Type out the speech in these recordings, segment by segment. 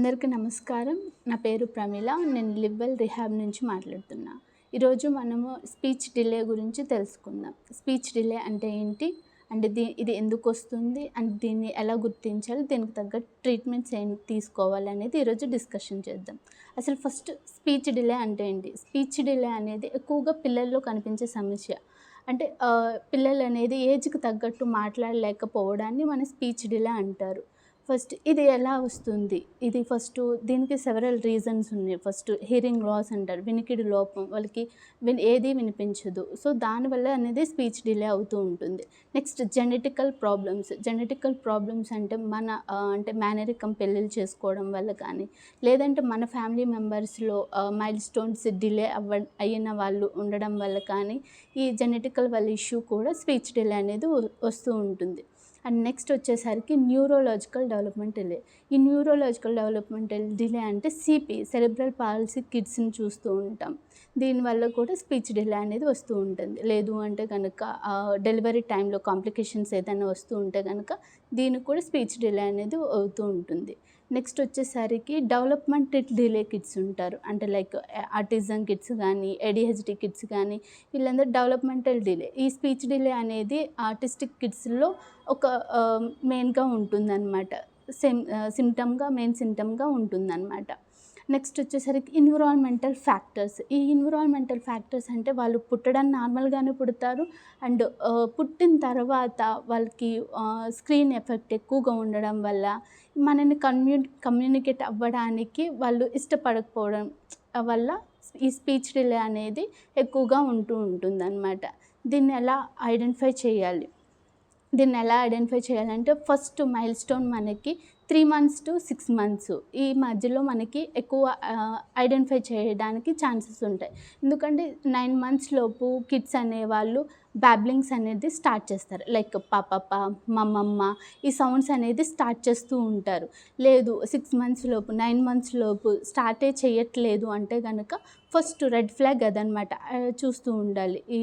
అందరికీ నమస్కారం. నా పేరు ప్రమీల. నేను లివ్వెల్ రిహాబ్ నుంచి మాట్లాడుతున్నా. ఈరోజు మనము స్పీచ్ డిలే గురించి తెలుసుకుందాం. స్పీచ్ డిలే అంటే ఏంటి? అండ్ ఇది ఎందుకు వస్తుంది? అండ్ దీన్ని ఎలా గుర్తించాలి? దీనికి తగ్గ ట్రీట్మెంట్స్ ఏం తీసుకోవాలనేది ఈరోజు డిస్కషన్ చేద్దాం. అసలు ఫస్ట్ స్పీచ్ డిలే అంటే ఏంటి? స్పీచ్ డిలే అనేది ఎక్కువగా పిల్లల్లో కనిపించే సమస్య. అంటే పిల్లలు అనేది ఏజ్‌కి తగ్గట్టు మాట్లాడలేకపోవడాన్ని మన స్పీచ్ డిలే అంటారు. ఫస్ట్ ఇది ఎలా వస్తుంది? దీనికి సెవెరల్ రీజన్స్ ఉన్నాయి. ఫస్ట్ హియరింగ్ లాస్ అంటారు. వినికిడి లోపం. వాళ్ళకి ఏది వినిపించదు. సో, దానివల్ల అనేది స్పీచ్ డిలే అవుతూ ఉంటుంది. నెక్స్ట్ జెనెటికల్ ప్రాబ్లమ్స్ అంటే అంటే మేనరికం పెళ్ళిళ్ళు చేసుకోవడం వల్ల కానీ, లేదంటే మన ఫ్యామిలీ మెంబర్స్‌లో మైల్ స్టోన్స్ డిలే అయిన వాళ్ళు ఉండడం వల్ల కానీ, ఈ జెనెటికల్ వాళ్ళ ఇష్యూ కూడా స్పీచ్ డిలే అనేది వస్తూ ఉంటుంది. అండ్ నెక్స్ట్ వచ్చేసరికి న్యూరోలాజికల్ డెవలప్మెంట్ డిలే. ఈ న్యూరోలాజికల్ డెవలప్మెంటల్ డిలే అంటే సెరెబ్రల్ పాల్సీ కిడ్స్‌ని చూస్తూ ఉంటాం. దీనివల్ల కూడా స్పీచ్ డిలే అనేది వస్తూ ఉంటుంది. లేదు అంటే కనుక డెలివరీ టైంలో కాంప్లికేషన్స్ ఏదైనా వస్తూ ఉంటే కనుక దీనికి కూడా స్పీచ్ డిలే అనేది అవుతూ ఉంటుంది. నెక్స్ట్ వచ్చేసరికి డెవలప్మెంటల్ డిలే కిడ్స్ ఉంటారు. అంటే లైక్ ఆటిజం కిడ్స్ కానీ, ఏడీహెచ్‌డీ కిడ్స్ కానీ, వీళ్ళందరూ డెవలప్మెంటల్ డిలే. ఈ స్పీచ్ డిలే అనేది ఆటిస్టిక్ కిడ్స్‌లో ఒక మెయిన్‌గా ఉంటుందన్నమాట. మెయిన్ సింటమ్‌గా ఉంటుందన్నమాట. నెక్స్ట్ వచ్చేసరికి ఎన్విరాన్మెంటల్ ఫ్యాక్టర్స్. ఈ ఎన్విరాన్మెంటల్ ఫ్యాక్టర్స్ అంటే వాళ్ళు పుట్టడం నార్మల్‌గానే పుడతారు. అండ్ పుట్టిన తర్వాత వాళ్ళకి స్క్రీన్ ఎఫెక్ట్ ఎక్కువగా ఉండడం వల్ల మనల్ని కమ్యూనికేట్ అవ్వడానికి వాళ్ళు ఇష్టపడకపోవడం వల్ల ఈ స్పీచ్ డిలే అనేది ఎక్కువగా ఉంటుందన్నమాట. దీన్ని ఎలా ఐడెంటిఫై చేయాలంటే ఫస్ట్ మైల్ స్టోన్ మనకి 3 months to 6 months ఈ మధ్యలో మనకి ఎక్కువ ఐడెంటిఫై చేయడానికి ఛాన్సెస్ ఉంటాయి. ఎందుకంటే 9 months లోపు కిడ్స్ అనేవాళ్ళు బ్యాబ్లింగ్స్ అనేది స్టార్ట్ చేస్తారు. లైక్ పాప, మమ్మమ్మ ఈ సౌండ్స్ అనేది స్టార్ట్ చేస్తూ ఉంటారు. లేదు 6 months లోపు 9 months లోపు స్టార్టే చేయట్లేదు అంటే కనుక ఫస్ట్ రెడ్ ఫ్లాగ్ అదనమాట. చూస్తూ ఉండాలి. ఈ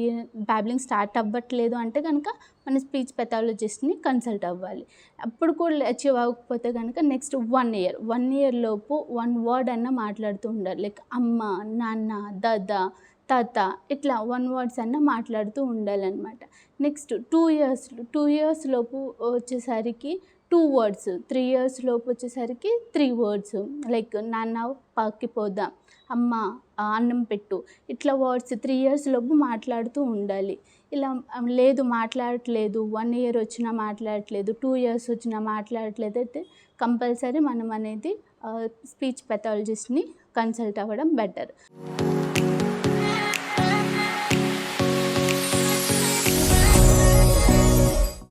బ్యాబ్లింగ్ స్టార్ట్ అవ్వట్లేదు అంటే కనుక మన స్పీచ్ పెథాలజిస్ట్ని కన్సల్ట్ అవ్వాలి. అప్పుడు కూడా అచీవ్ అవ్వకపోతే కనుక నెక్స్ట్ 1 year లోపు 1 word అన్నా మాట్లాడుతూ ఉండాలి. లైక్ అమ్మ, నాన్న, దాదా, తాత ఇట్లా 1 words అన్నా మాట్లాడుతూ ఉండాలన్నమాట. నెక్స్ట్ 2 years లోపు వచ్చేసరికి 2 words, 3 years లోపు వచ్చేసరికి 3 words. లైక్ నాన్న పార్క్‌కి పోదాం, అమ్మ అన్నం పెట్టు, ఇట్లా వర్డ్స్ 3 years లోపు మాట్లాడుతూ ఉండాలి. ఇలా లేదు మాట్లాడట్లేదు, 1 year వచ్చినా మాట్లాడట్లేదు, 2 years వచ్చినా మాట్లాడట్లేదు అయితే కంపల్సరీ మనం అనేది స్పీచ్ పెథాలజిస్ట్ని కన్సల్ట్ అవ్వడం బెటర్.